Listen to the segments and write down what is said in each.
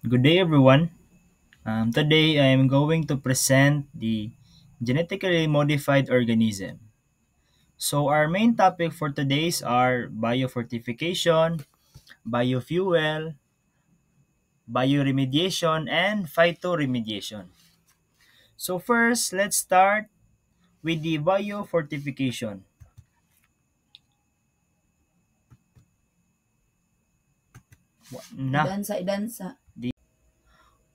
Good day, everyone. Today, I am going to present the genetically modified organism. So, our main topic for today's are biofortification, biofuel, bioremediation, and phytoremediation. So, first, let's start with the biofortification. Na, Idansa, idansa.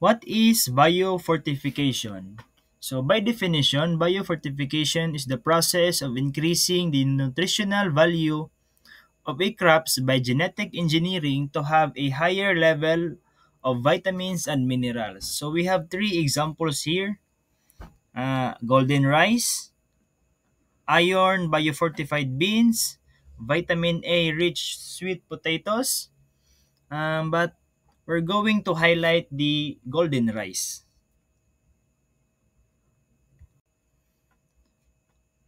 what is biofortification? So, by definition, biofortification is the process of increasing the nutritional value of a crops by genetic engineering to have a higher level of vitamins and minerals. So we have three examples here: golden rice, iron biofortified beans, vitamin A rich sweet potatoes. But we're going to highlight the golden rice.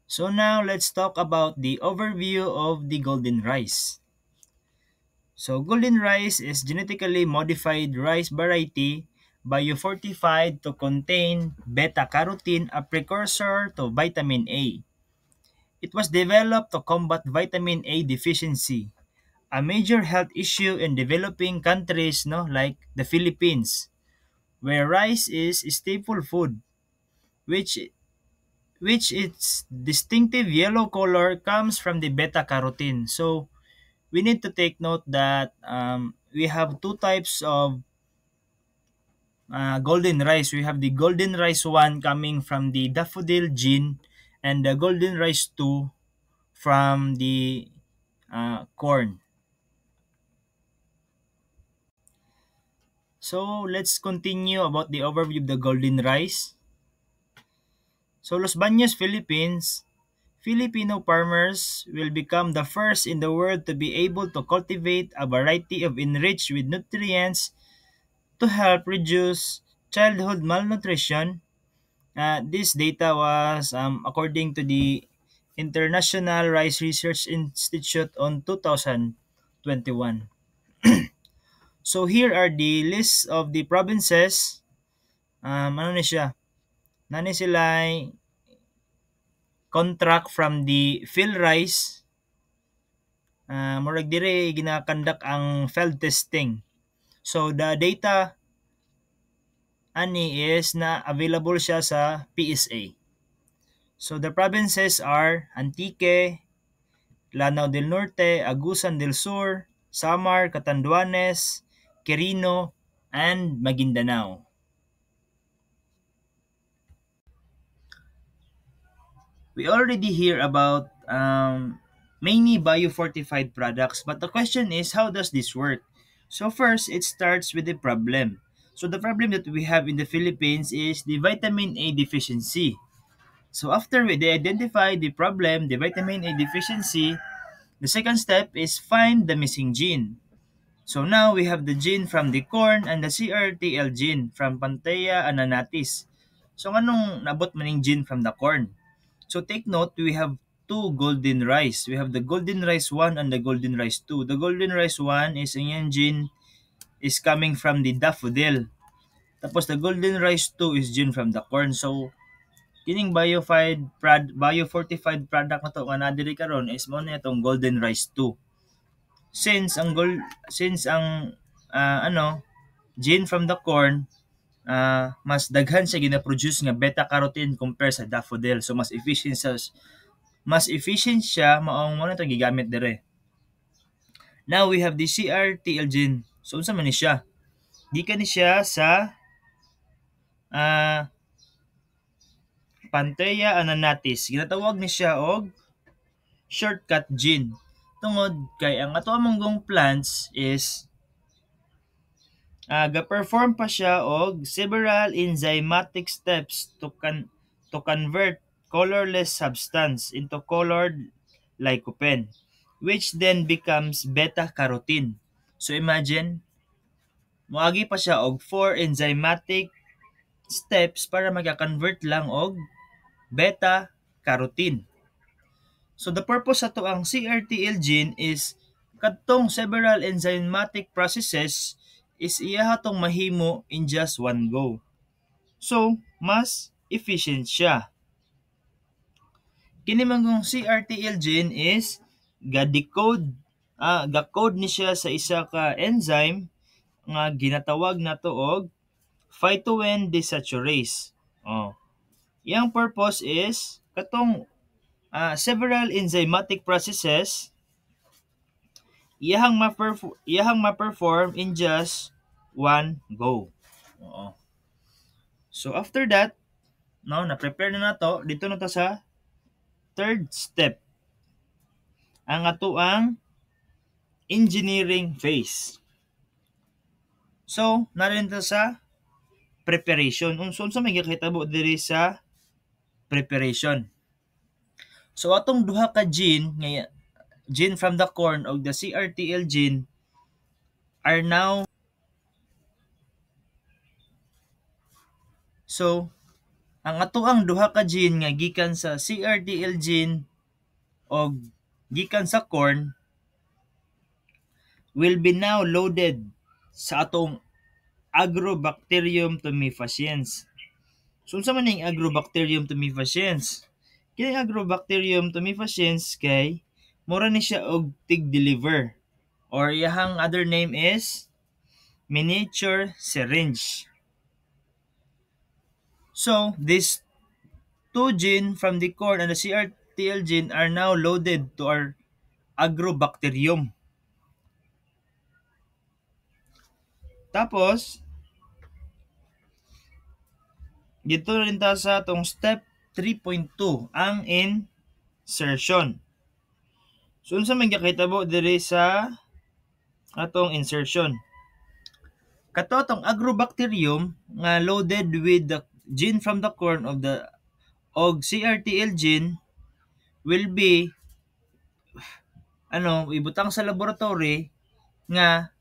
So now let's talk about the overview of the golden rice. So golden rice is genetically modified rice variety biofortified to contain beta-carotene, a precursor to vitamin A. It was developed to combat vitamin A deficiency, a major health issue in developing countries like the Philippines, where rice is staple food, which which its distinctive yellow color comes from the beta-carotene. So we need to take note that we have two types of golden rice. We have the golden rice 1 coming from the daffodil gene and the golden rice 2 from the corn. So let's continue about the overview of the golden rice. So Los Baños, Philippines, Filipino farmers will become the first in the world to be able to cultivate a variety of enriched with nutrients to help reduce childhood malnutrition. This data was according to the International Rice Research Institute on 2021. So here are the list of the provinces. Ano ni siya? Nani sila contract from the PhilRice. Murag dire ginakandak ang field testing. So the data ani is na available siya sa PSA. So the provinces are Antique, Lanao del Norte, Agusan del Sur, Samar, Catanduanes, Quirino, and Maguindanao. We already hear about many biofortified products, but the question is, how does this work? So first, it starts with the problem. So the problem that we have in the Philippines is the vitamin A deficiency. So after they identify the problem, the vitamin A deficiency, the second step is find the missing gene. So now we have the gene from the corn and the CRTL gene from Panthea ananatis. So anong nabot maning gene from the corn? So take note, we have two golden rice. We have the golden rice 1 and the golden rice 2. The golden rice 1 is ang gene is coming from the daffodil. Tapos the golden rice 2 is gene from the corn. So kining biofortified product na to nga nadiri karon is mo na itong golden rice 2. Since ang gene from the corn mas daghan siya gina-produce nga beta carotene compare sa daffodil, so mas efficient siya maong mo na to gigamit dire. Now we have the CRTL gene. So unsa man ni siya? Gikan ni siya sa ah, Panthea ananatis. Ginatawag ni siya og shortcut gene. Tungod kay ang ato among plants is ga-perform pa siya og several enzymatic steps to convert colorless substance into colored lycopene, which then becomes beta-carotene. So imagine, moagi pa siya og 4 enzymatic steps para maka-convert lang og beta-carotene. So the purpose sa ang CRTL gene is kadtong several enzymatic processes is iya tong mahimo in just one go. So, mas efficient siya. Kini mangong CRTL gene is ga-code ni siya sa isa ka enzyme nga ginatawag nato og phytoen desaturase. Oh. Yang purpose is katong several enzymatic processes iyahang ma-perform in just one go. Oo. So after that, no, na-prepare na nato, dito na ta sa third step. Ang atoang engineering phase. So, narin ta sa preparation. Unsa may gakahitabo diri sa preparation. So atong duha ka gene from the corn of the CRTL gene are now so ang atoang duha ka gene nga gikan sa CRTL gene o gikan sa corn will be now loaded sa atong Agrobacterium tumefaciens. So unsa man ning Agrobacterium tumefaciens? Kini Agrobacterium tumefaciens kay mura ni siya og tig-deliver or iyahang other name is miniature syringe. So these two gene from the corn and the CRTL gene are now loaded to our Agrobacterium. Tapos, dito rin ta sa itong step 3.2, ang insertion. So, unsa man gakahitabo diri sa atong insertion? Kato atong Agrobacterium nga loaded with the gene from the corn of the CRTL gene will be ibutang sa laboratory nga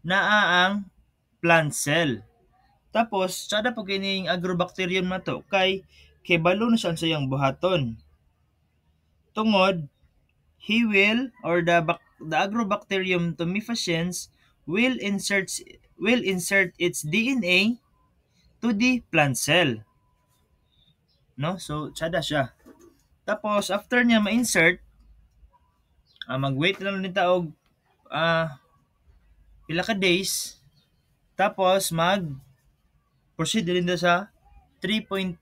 naa ang plant cell. Tapos, sada po kining Agrobacterium na to kay balo na siya sa iyang buhaton. Tungod, the Agrobacterium tumefaciens will insert its DNA to the plant cell. No? So, sada siya. Tapos, after niya ma-insert, mag-wait lang nita og pila ka days. Tapos, proceed din sa 3.3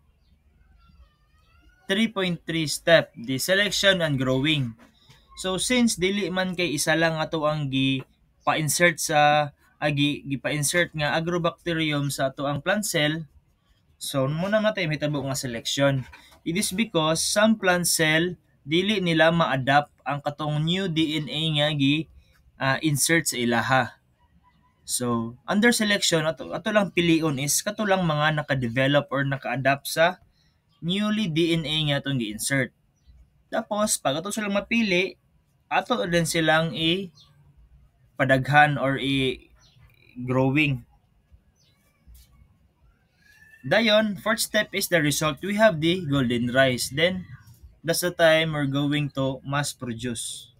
step, the selection and growing. So since dili man kay isa lang ato ang gi-pa-insert nga Agrobacterium sa ato ang plant cell, so muna natin mahitabo nga selection. It is because some plant cell dili nila ma-adapt ang katong new DNA nga insert sa ilaha. So, under selection, ato lang pilion is kato lang mga naka-develop or naka-adapt sa newly DNA nga itong gi-insert. Tapos, pag ato silang mapili, ato din silang i-padaghan or i-growing. Dayon, fourth step is the result. We have the golden rice. Then, that's the time we're going to mass produce.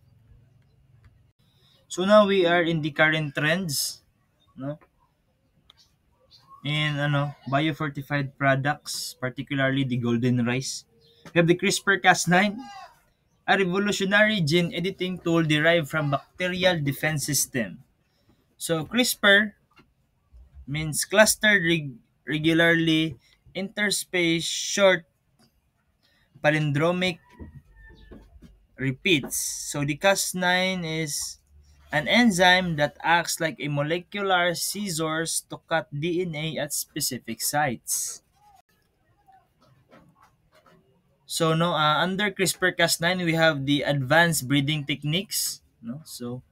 So now we are in the current trends, no? In biofortified products, particularly the golden rice. We have the CRISPR-Cas9, a revolutionary gene editing tool derived from bacterial defense system. So CRISPR means clustered regularly interspaced short palindromic repeats. So the Cas9 is an enzyme that acts like a molecular scissors to cut DNA at specific sites. So under CRISPR-Cas9 we have the advanced breeding techniques. So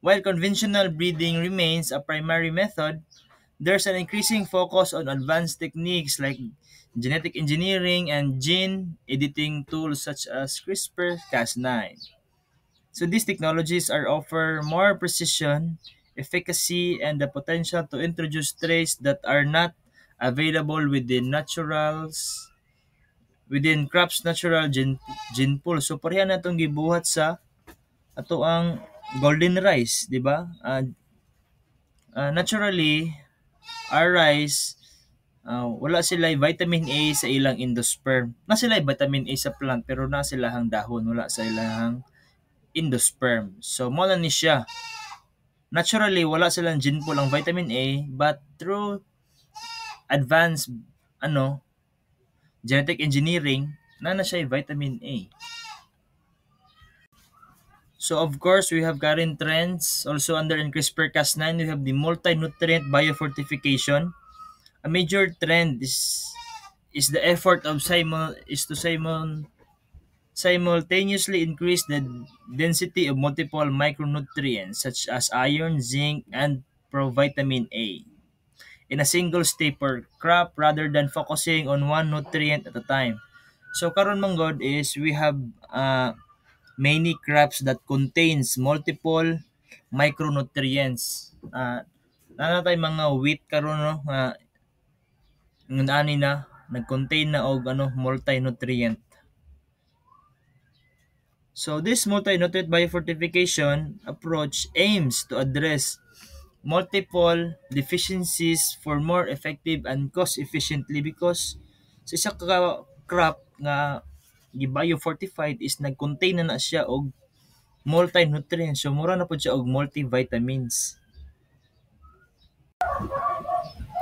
while conventional breeding remains a primary method, there's an increasing focus on advanced techniques like genetic engineering and gene editing tools such as CRISPR-Cas9. So these technologies offer more precision, efficacy, and the potential to introduce traits that are not available within crops natural gene pool. So pareha na itong gibuhat sa ato ang golden rice, di ba? Naturally, our rice, wala sila vitamin A sa ilang endosperm. Na sila vitamin A sa plant pero na sila hang dahon, wala sa ilang endosperm. So mo na ni siya. Naturally, wala silang gene pool ang vitamin A, but through advanced ano genetic engineering, na siya vitamin A. So of course, we have current trends. Also under in CRISPR-Cas9, we have the multi-nutrient biofortification. A major trend is the effort of simultaneously increase the density of multiple micronutrients such as iron, zinc, and provitamin A in a single staple crop rather than focusing on one nutrient at a time. So karon manggod is we have many crops that contains multiple micronutrients. Tay mga wheat karon no nga ani na nag-contain na og multi-nutrient. So this multi-nutrient biofortification approach aims to address multiple deficiencies for more effective and cost efficiently because sa isa ka crop nga gi-biofortified is nag-contain na siya og multi-nutrients. So mura na pud siya og multivitamins.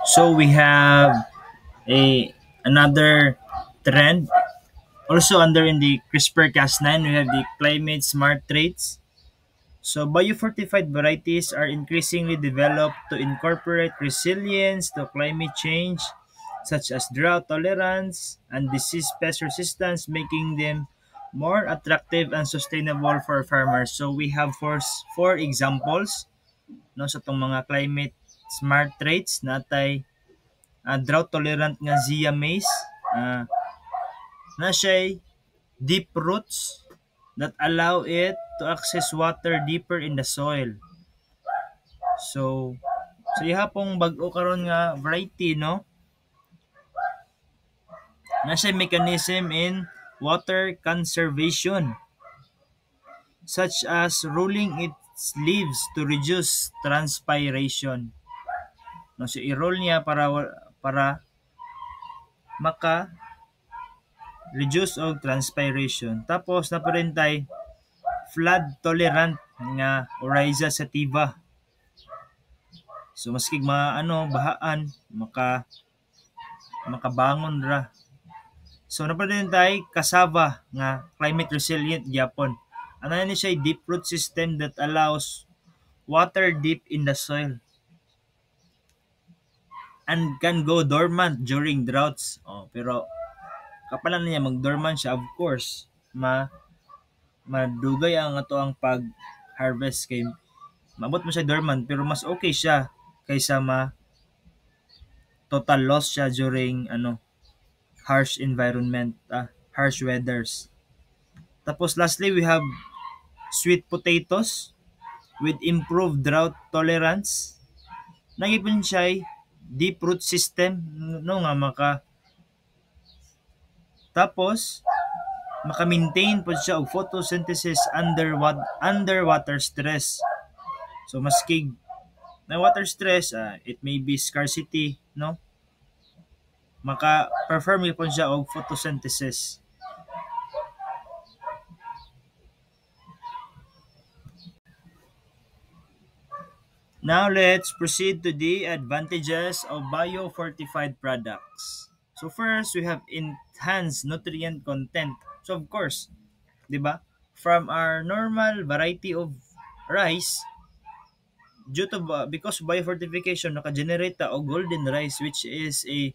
So we have another trend. Also under in the CRISPR-Cas9, we have the climate smart traits. So biofortified varieties are increasingly developed to incorporate resilience to climate change, such as drought tolerance and disease pest resistance, making them more attractive and sustainable for farmers. So we have four examples no sa tong mga climate smart traits natay drought tolerant nga Zea maize, na siya'y deep roots that allow it to access water deeper in the soil. So iha pong bag-o karon nga variety no, na siya'y mechanism in water conservation such as rolling its leaves to reduce transpiration. No, so i-roll niya para maka reduce og transpiration. Tapos na pa rin tay flood tolerant nga Oryza sativa. So maski bahaan makabangon ra. So na pa rin tay cassava nga climate resilient gyapon. Ano ni siya deep root system that allows water deep in the soil and can go dormant during droughts. Pero kapalan niya mag-dormant siya, of course, madugay ang ato ang pag-harvest kay maabot mo siya dormant pero mas okay siya kaysa total loss siya during harsh environment, harsh weathers. Tapos lastly, we have sweet potatoes with improved drought tolerance. Nagipon siya deep root system no nga tapos maka-maintain po siya og photosynthesis underwater stress. So maski na water stress, it may be scarcity, no? Maka-perform po siya og photosynthesis. Now let's proceed to the advantages of biofortified products. So first, we have enhanced nutrient content. So of course, 'di ba? From our normal variety of rice, because biofortification naka-generate ta og golden rice which is a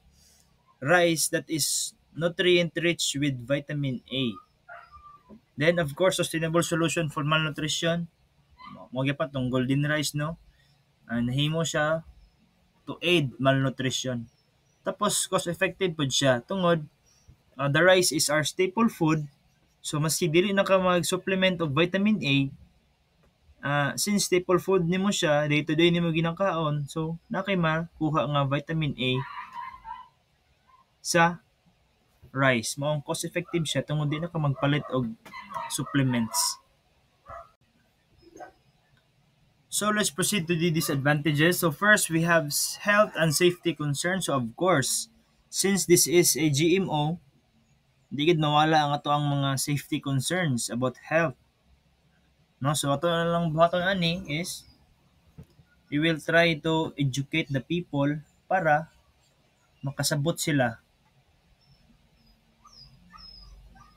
rice that is nutrient rich with vitamin A. Then of course, sustainable solution for malnutrition. Mo gyapon tong golden rice no. Nahimo siya to aid malnutrition. Tapos cost effective pud siya tungod the rice is our staple food. So maski dili na ka mag-supplement of vitamin A, since staple food nimo siya, day to day nimo ginakaon, so na kay makuha nga vitamin A sa rice. Maong cost effective siya tungod di na ka magpalit og supplements. So let's proceed to the disadvantages. So first, we have health and safety concerns. So of course, since this is a GMO, di gid mawala ang ato ang mga safety concerns about health. No, so ato na lang buhaton ani is we will try to educate the people para makasabot sila.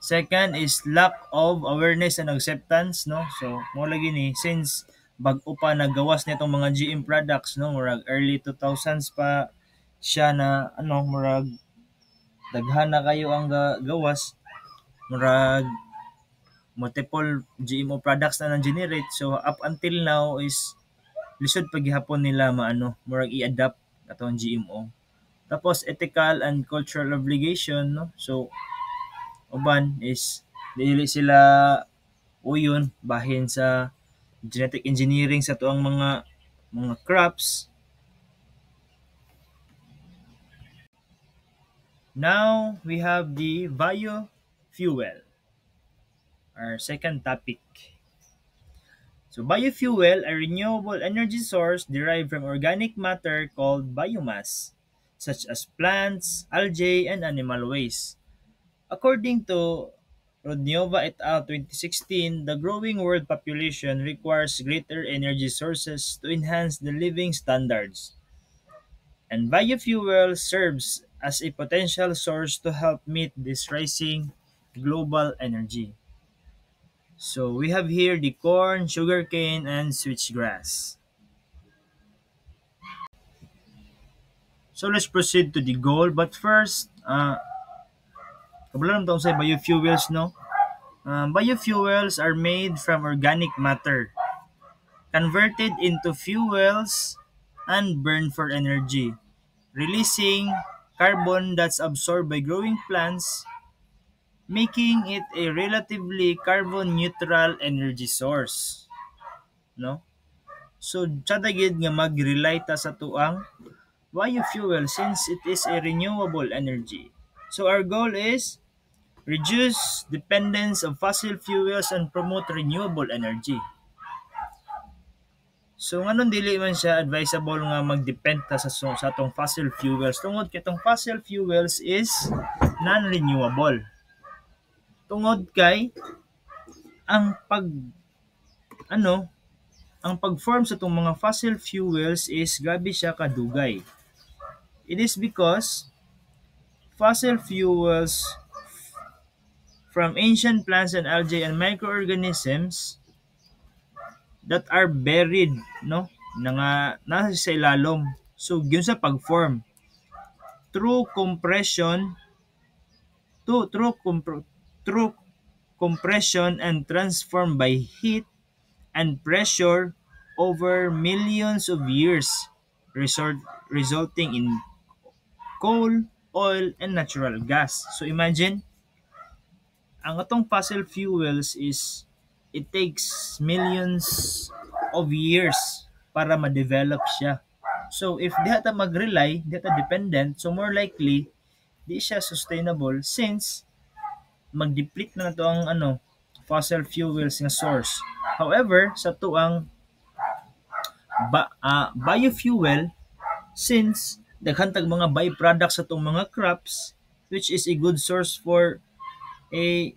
Second is lack of awareness and acceptance, no? So, mo lagi ni since bag-o pa nagawas nitong mga GM products, no? Murag early 2000s pa siya na murag daghan na kayo ang gawas, murag multiple GMO products na nang generate. So up until now is lisod paghihapon nila murag i-adapt atong GMO. Tapos ethical and cultural obligation, no? So uban is dili sila uyon bahin sa genetic engineering sa tuang mga crops. Now we have the biofuel, our second topic. So biofuel, a renewable energy source derived from organic matter called biomass, such as plants, algae, and animal waste. According to Rodniova et al. 2016, the growing world population requires greater energy sources to enhance the living standards, and biofuel serves as a potential source to help meet this rising global energy. So we have here the corn, sugarcane, and switchgrass. So let's proceed to the goal. But first, kabalo naman sa biofuels, no? Biofuels are made from organic matter, converted into fuels, and burned for energy, releasing carbon that's absorbed by growing plants, making it a relatively carbon neutral energy source. No? So, tsadagid nga mag-rely ta sa tuang biofuel since it is a renewable energy. So, our goal is reduce dependence of fossil fuels and promote renewable energy. So nganon dili man siya advisable nga mag-depend ta sa atong fossil fuels tungod kay tong fossil fuels is non-renewable. Tungod kay ang ano ang pag-form sa itong mga fossil fuels is grabe siya kadugay. It is because fossil fuels from ancient plants and algae and microorganisms that are buried, no? Nasa sa ilalom. So, yun sa pag-form. Through compression, through compression and transformed by heat and pressure over millions of years, resulting in coal, oil, and natural gas. So imagine, ang atong fossil fuels is it takes millions of years para ma-develop siya. So if di ta mag-rely, di ta dependent, so more likely di siya sustainable since mag-deplete na to ang fossil fuels nga source. However, sa tuang biofuel, since daghan tag mga byproducts sa tong mga crops, which is a good source for a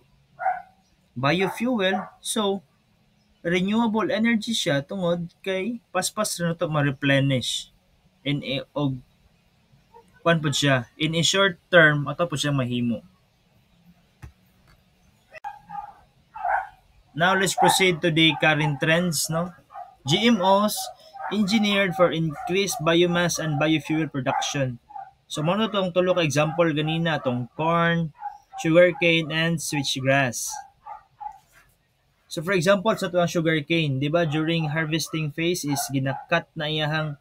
biofuel, so renewable energy siya tungod kay paspas ra na to ma-replenish in a og kwan pud siya in a short term ato pud siya mahimo. Now let's proceed to the current trends, no? GMOs engineered for increased biomass and biofuel production. So mo tong tulo ka example ganina tong corn, sugarcane, and switchgrass. So for example sa tuang sugarcane, di ba during harvesting phase is ginakat na iyahang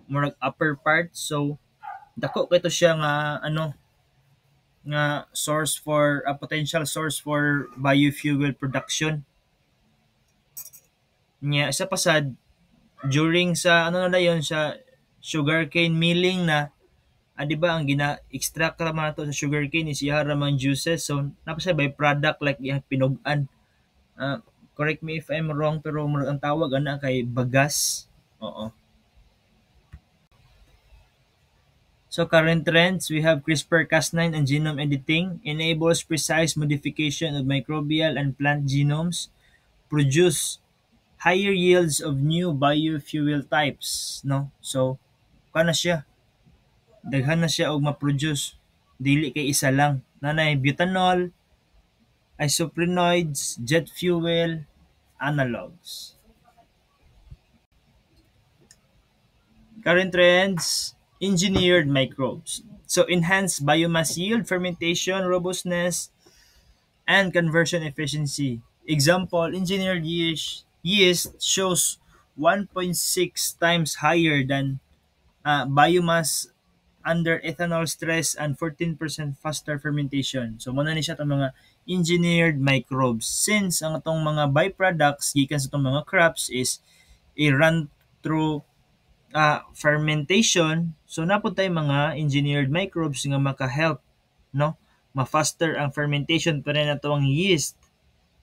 murag upper part, so dako kay to siya nga nga source for a potential source for biofuel production. Nya isa pa sad during sa na yon sa sugarcane milling na di ba ang gina-extract ra man to sa sugarcane is iha ra man juices, so napasay by product like yung pinug-an Correct me if I'm wrong, pero ang tawag ana kay bagas. Oo. So current trends, we have CRISPR-Cas9 and genome editing enables precise modification of microbial and plant genomes, produce higher yields of new biofuel types, no? So kana siya, daghan na siya og ma-produce. Dili kay isa lang. Nanay butanol, isoprenoids, jet fuel, analogs. Current trends, engineered microbes. So enhance biomass yield, fermentation, robustness, and conversion efficiency. Example, engineered yeast shows 1.6 times higher than biomass under ethanol stress and 14% faster fermentation. So muna ni siya itong mga engineered microbes. Since ang itong mga byproducts gikan sa itong mga crops is i-run through fermentation, so napod tayo mga engineered microbes nga maka-help, no? Ma-faster ang fermentation pa rin nato ang yeast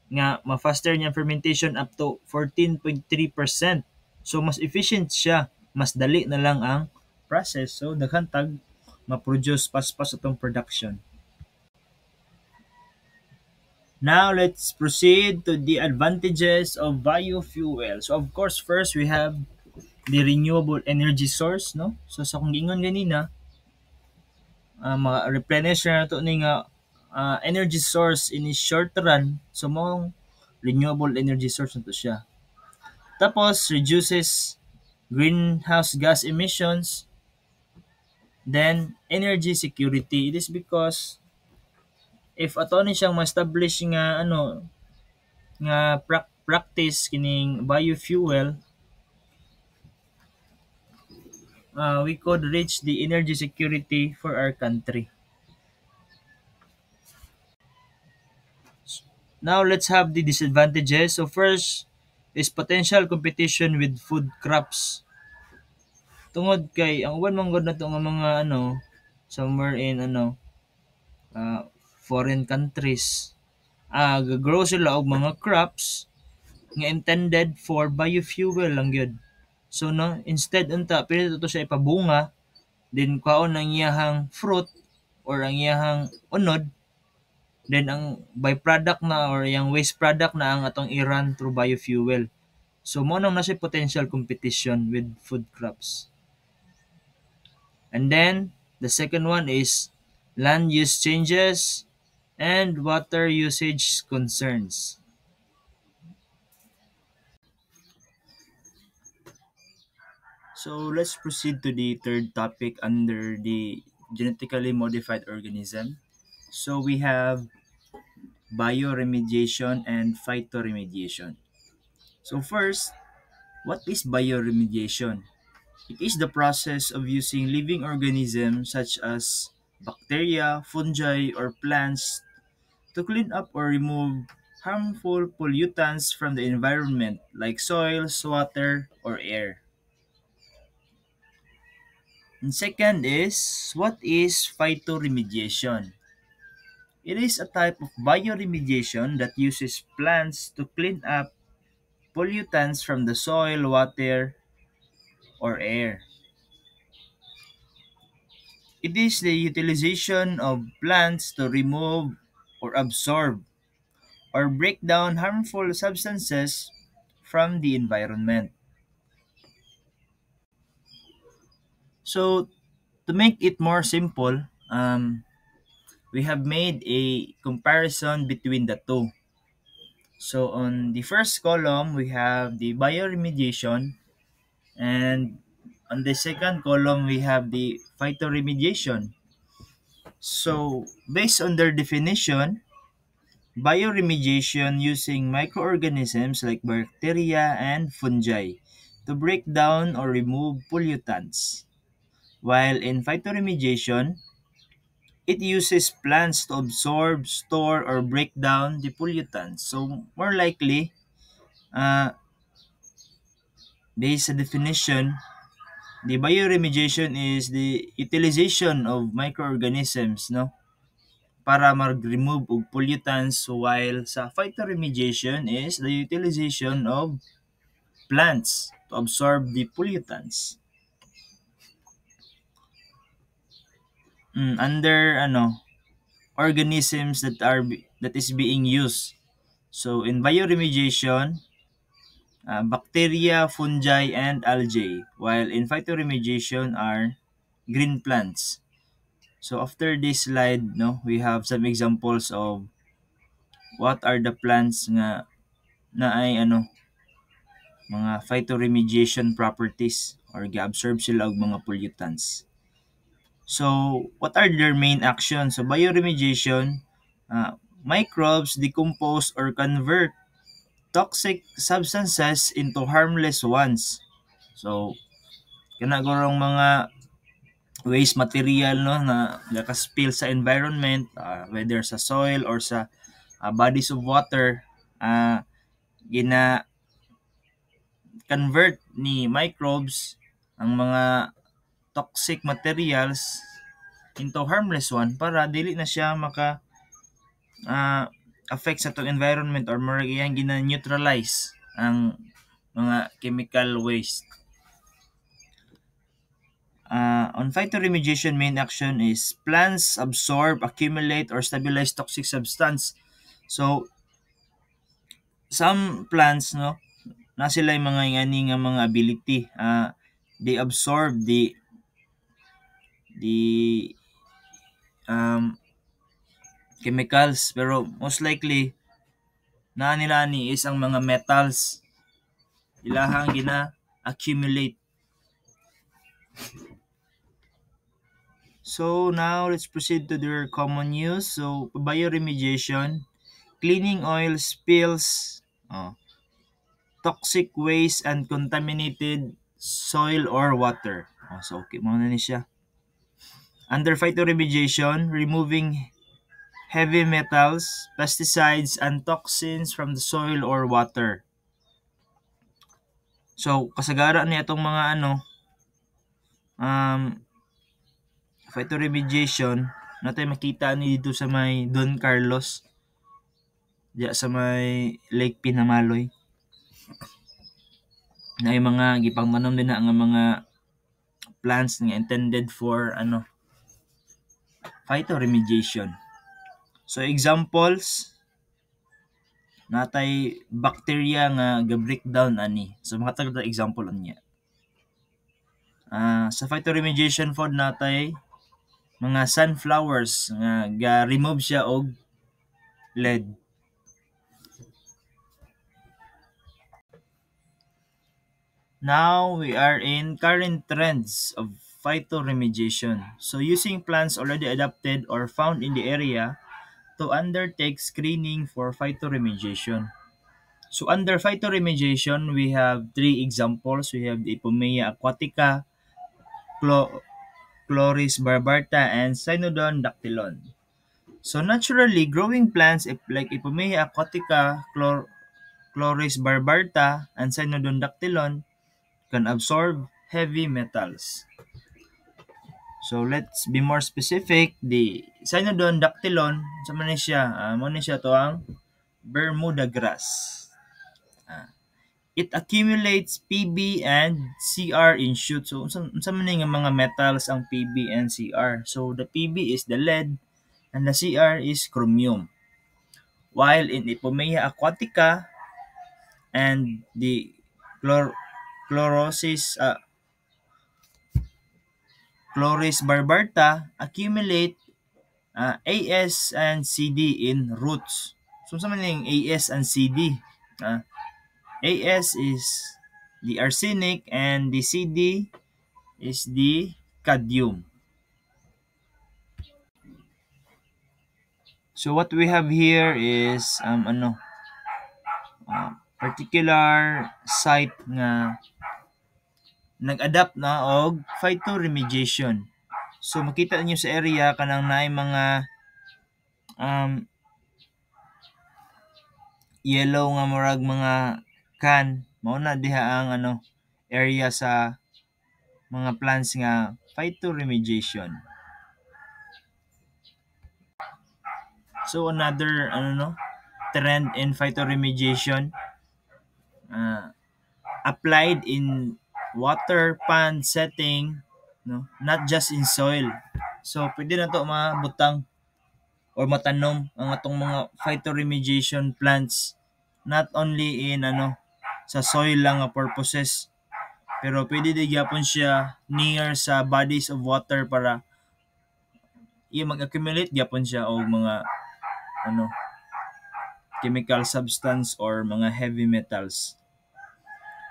nga ma-faster niya fermentation up to 14.3%. So mas efficient siya, mas dali na lang ang process. So daghan tag ma-produce pas-pas atong production. Now let's proceed to the advantages of biofuel. So of course first we have the renewable energy source, no? So sa kung giingon ganina, ma-replenish na nato ni nga energy source in a short run. So mo renewable energy source na to siya. Tapos reduces greenhouse gas emissions. Then energy security. It is because if ato ni siyang ma-establish nga nga practice kining biofuel, we could reach the energy security for our country. Now let's have the disadvantages. So first is potential competition with food crops. Tungod kay ang uban man gud nato nga mga somewhere in foreign countries. Gagrow sila og mga crops nga intended for biofuel lang gyud. So no, instead unta pili to siya ipabunga, then kaon ang iyahang fruit or ang iyahang unod, then ang byproduct na or yung waste product na ang atong i-run through biofuel. So mo nang nasa potential competition with food crops. And then the second one is land use changes and water usage concerns. So let's proceed to the third topic under the genetically modified organism. So we have bioremediation and phytoremediation. So first, what is bioremediation? It is the process of using living organisms such as bacteria, fungi, or plants to clean up or remove harmful pollutants from the environment like soils, water, or air. And second is, what is phytoremediation? It is a type of bioremediation that uses plants to clean up pollutants from the soil, water, or air. It is the utilization of plants to remove or absorb or break down harmful substances from the environment. So, to make it more simple, we have made a comparison between the two. So, on the first column, we have the bioremediation, and on the second column, we have the phytoremediation. So, based on their definition, bioremediation using microorganisms like bacteria and fungi to break down or remove pollutants. While in phytoremediation, it uses plants to absorb, store, or break down the pollutants. So, more likely, uh, based on definition, the bioremediation is the utilization of microorganisms, no, para mag-remove og pollutants, while sa phytoremediation is the utilization of plants to absorb the pollutants. Under organisms that is being used. So in bioremediation, bacteria, fungi, and algae, while in phytoremediation are green plants. So after this slide, no, we have some examples of what are the plants nga na ay mga phytoremediation properties or ga-absorb sila og mga pollutants. So, what are their main actions? So, bioremediation, microbes decompose or convert toxic substances into harmless ones. So, kanagurong mga waste material no na nakaspill sa environment, whether sa soil or sa bodies of water, gina convert ni microbes ang mga toxic materials into harmless one para dili na siya maka affect sa tong environment or murag iyang gina-neutralize ang mga chemical waste. On phytoremediation, main action is plants absorb, accumulate, or stabilize toxic substance. So, some plants, no, na sila yung mga ingani nga mga ability. They absorb the chemicals, pero most likely na nila ni is ang mga metals ilahang gina-accumulate. So now let's proceed to their common use. So bioremediation, cleaning oil spills, toxic waste and contaminated soil or water. So okay mo na ni siya. Under phytoremediation, removing heavy metals, pesticides, and toxins from the soil or water. So kasagaran ni atong mga phytoremediation natay makita ni dito sa may Don Carlos diya sa may Lake Pinamaloy na yung mga gipangtanom din na ang mga plants nga intended for phytoremediation. So examples natay bacteria nga ga-breakdown ani. So makatag example niya. Sa phytoremediation food natay mga sunflowers nga ga-remove siya og lead. Now we are in current trends of phytoremediation. So using plants already adapted or found in the area to undertake screening for phytoremediation. So under phytoremediation, we have three examples. We have the Ipomea aquatica, Chloris barbarta, and Cynodon dactylon. So naturally, growing plants like Ipomea aquatica, Chloris barbarta, and Cynodon dactylon can absorb heavy metals. So let's be more specific. The Cynodon dactylon, sa man siya to ang Bermuda grass. It accumulates Pb and Cr in shoots. So unsa man nga mga metals ang Pb and Cr? So the Pb is the lead and the Cr is chromium. While in Ipomea aquatica and the Chloris barbarta accumulate As and Cd in roots. So unsa man yung As and Cd? As is the arsenic and the Cd is the cadmium. So what we have here is particular site nga nag-adapt na og phytoremediation. So makita niyo sa area kanang naay mga yellow nga murag mga can, mao na diha ang area sa mga plants nga phytoremediation. So another trend in phytoremediation uh, applied in water pond setting, no, not just in soil. So pwede na to mabutang or matanom ang atong mga phytoremediation plants not only in sa soil lang nga purposes, pero pwede din gyapon siya near sa bodies of water para mag-accumulate gyapon siya og mga ano chemical substance or mga heavy metals.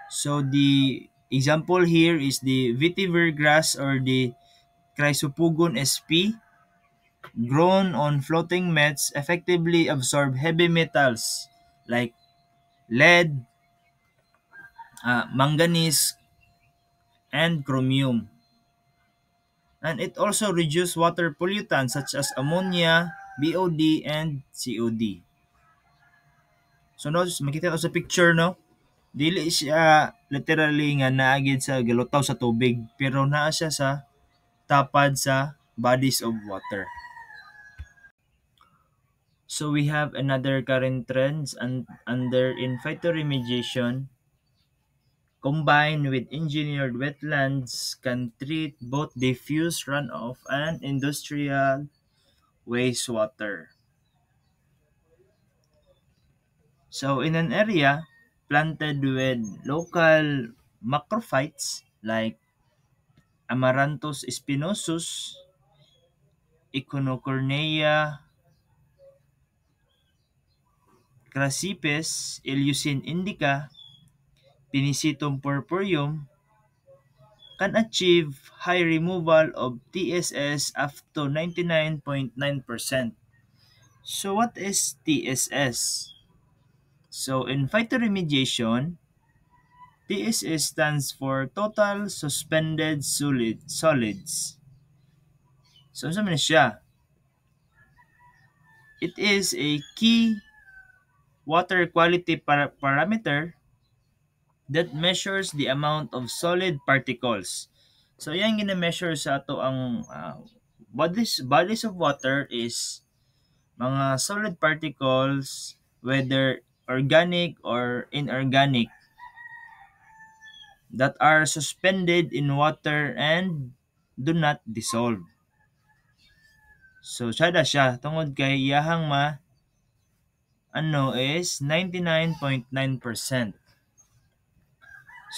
So the example here is the vetiver grass or the Chrysopogon sp, grown on floating mats, effectively absorb heavy metals like lead, manganese, and chromium. And it also reduces water pollutants such as ammonia, BOD, and COD. So no, makita ko sa picture, no? Dili siya literally nga naagid sa galutaw sa tubig, pero naa siya sa tapad sa bodies of water. So we have another current trends under in phytoremediation combined with engineered wetlands can treat both diffuse runoff and industrial wastewater. So in an area planted with local macrophytes like Amaranthus spinosus, Echinocornea, Crassipes, Eleusine indica, Pinicetum purpureum, can achieve high removal of TSS up to 99.9%. So what is TSS? So in phytoremediation, TSS stands for Total Suspended Solids. So ano man siya? It is a key water quality parameter that measures the amount of solid particles. So yan gina-measure sa ato ang bodies of water is mga solid particles, whether organic or inorganic, that are suspended in water and do not dissolve. So siya tungod kay iyahang is 99.9%.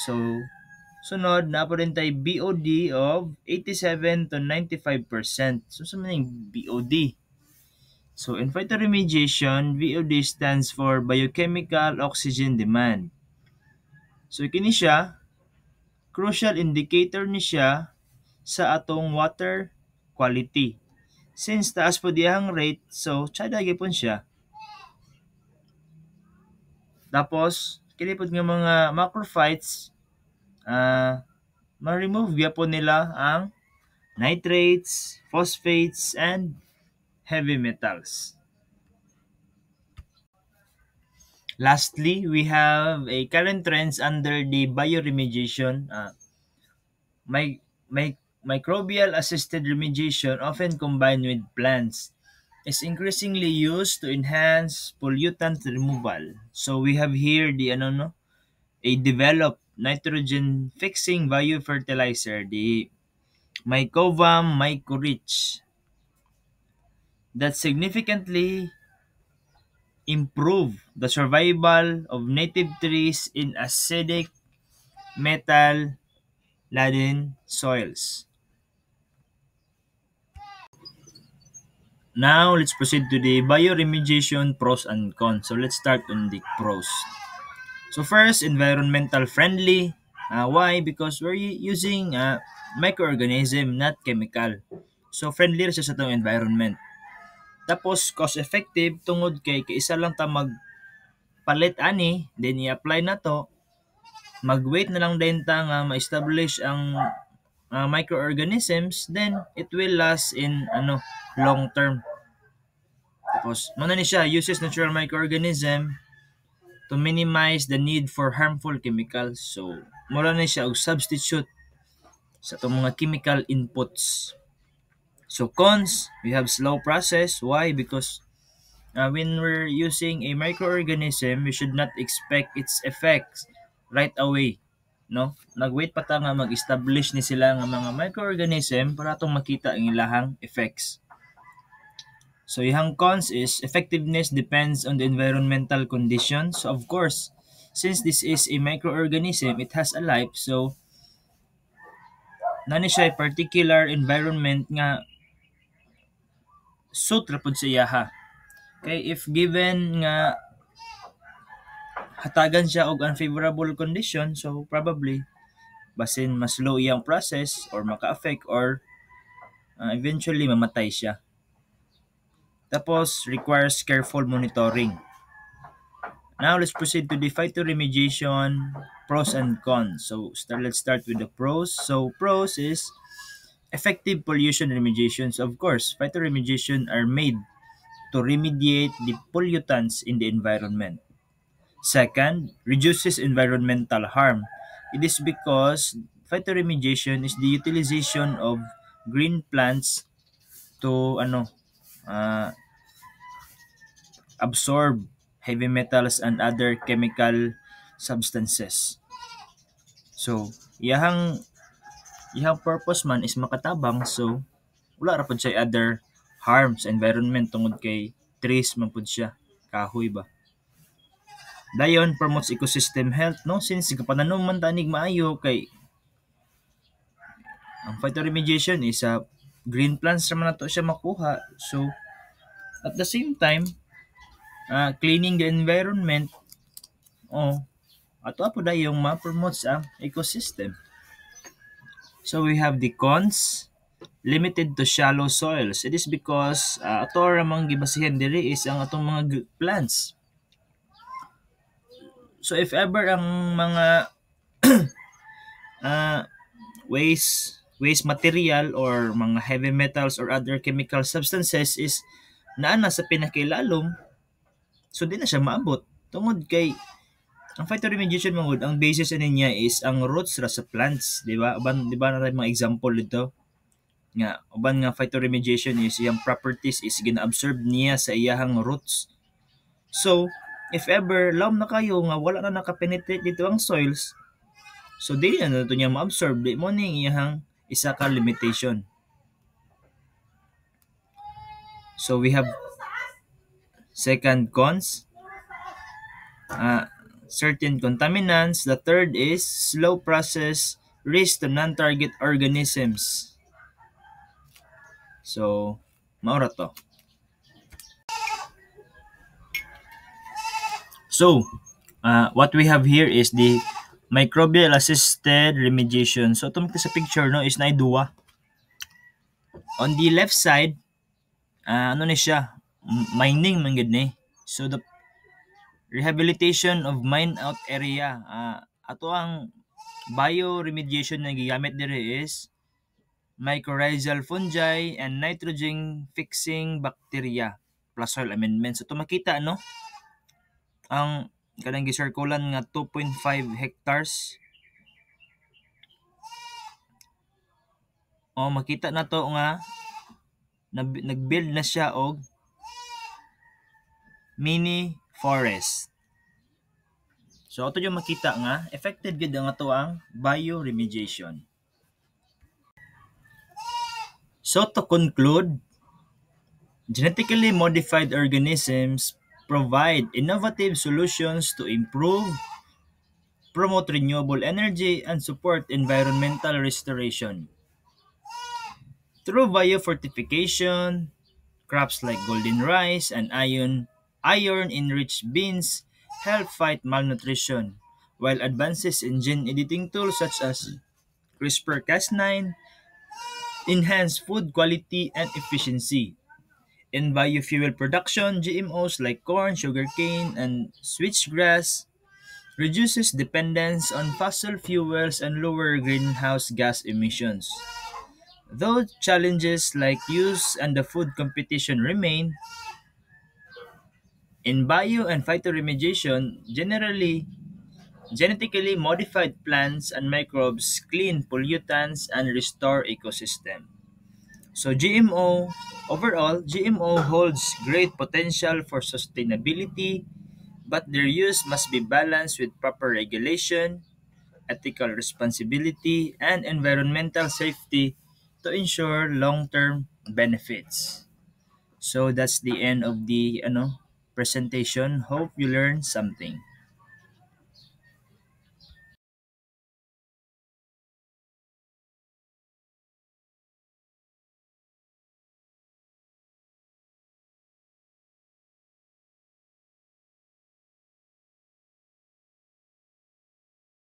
So sunod na po rin tayo BOD of 87 to 95%. So sa maning BOD. So in phytoremediation, BOD stands for biochemical oxygen demand. So kini siya crucial indicator ni siya sa atong water quality. Since taas po diyang rate, so tsada gyapon siya. Tapos kini pud nga mga macrophytes ma-remove gyapon nila ang nitrates, phosphates, and heavy metals. Lastly, we have a current trends under the bioremediation. Microbial assisted remediation, often combined with plants, is increasingly used to enhance pollutant removal. So we have here the a developed nitrogen fixing biofertilizer, the Mycovum mycorrhizae, that significantly improve the survival of native trees in acidic metal-laden soils. Now, let's proceed to the bioremediation pros and cons. So, let's start on the pros. So, first, environmental friendly. Why? Because we're using microorganism, not chemical. So, friendly siya sa itong environment. Tapos, cost-effective tungod kay isa lang ta magpalit ani, then i-apply na to. Mag-wait na lang din ta nga ma-establish ang microorganisms, then it will last in long term. Tapos, muna ni siya, uses natural microorganism to minimize the need for harmful chemicals. So, mura na siya og substitute sa itong mga chemical inputs. So, cons, we have slow process. Why? Because when we're using a microorganism, we should not expect its effects right away. No? Nag-wait pa ta nga mag-establish ni sila nga mga microorganism para atong makita ang ilahang effects. So, ihang cons is effectiveness depends on the environmental conditions. So, of course, since this is a microorganism, it has a life. So, nani siya a particular environment nga suit ra pud sa iyaha. Okay, if given nga hatagan siya og unfavorable condition, so probably basin mas slow iyang process or maka-affect or eventually mamatay siya. Tapos requires careful monitoring. Now let's proceed to the phytoremediation pros and cons. So let's start with the pros. So pros is effective pollution remediations. Of course, phytoremediation are made to remediate the pollutants in the environment. Second, reduces environmental harm. It is because phytoremediation is the utilization of green plants to absorb heavy metals and other chemical substances. So, iyang purpose man is makatabang, so wala ra pud siya other harm sa environment tungod kay trees man pud siya, kahoy ba. Dayon promotes ecosystem health, no, since kapananom man tanig maayo kay ang phytoremediation is green plants naman nato siya makuha. So at the same time, cleaning the environment, ato po dayong ma-promote ang ecosystem. So we have the cons, limited to shallow soils. It is because ato ramang gibasihan diri is ang atong mga plants. So if ever ang mga waste material or mga heavy metals or other chemical substances is naana sa pinakailalom, so di na siya maabot. Tungod kay ang phytoremediation mangod, ang basis niya is ang roots ra sa plants, di ba? Di ba na mga example dito? Nga, uban nga phytoremediation is iyang properties is gina-absorb niya sa iyahang roots. So, if ever laom na kayo nga wala na nakapenetrate dito ang soils, so di na nato niya ma-absorb, di mo ning iyahang isa ka limitation. So we have second cons, certain contaminants. The third is slow process, risk to non-target organisms. So maura to. So what we have here is the microbial assisted remediation. So ito sa picture no is na duwa. On the left side, ano ni siya? Mining man gid ni. So the rehabilitation of mine out area. Ato ang bioremediation na gigamit dire is mycorrhizal fungi and nitrogen fixing bacteria plus soil amendment. So ito makita no? Ang kanang gisirkulan nga 2.5 hectares. Makita na to nga nag-build na siya og mini forest. So ato yung makita nga effective gid ang ato ang bioremediation. So to conclude, genetically modified organisms provide innovative solutions to improve, promote renewable energy, and support environmental restoration. Through biofortification, crops like golden rice and iron-enriched beans help fight malnutrition, while advances in gene editing tools such as CRISPR-Cas9 enhance food quality and efficiency. In biofuel production, GMOs like corn, sugarcane, and switchgrass reduces dependence on fossil fuels and lower greenhouse gas emissions. Though challenges like use and the food competition remain, in bio and phytoremediation, genetically modified plants and microbes clean pollutants and restore ecosystem. So GMO, overall, GMO holds great potential for sustainability, but their use must be balanced with proper regulation, ethical responsibility, and environmental safety to ensure long-term benefits. So that's the end of the presentation. Hope you learned something.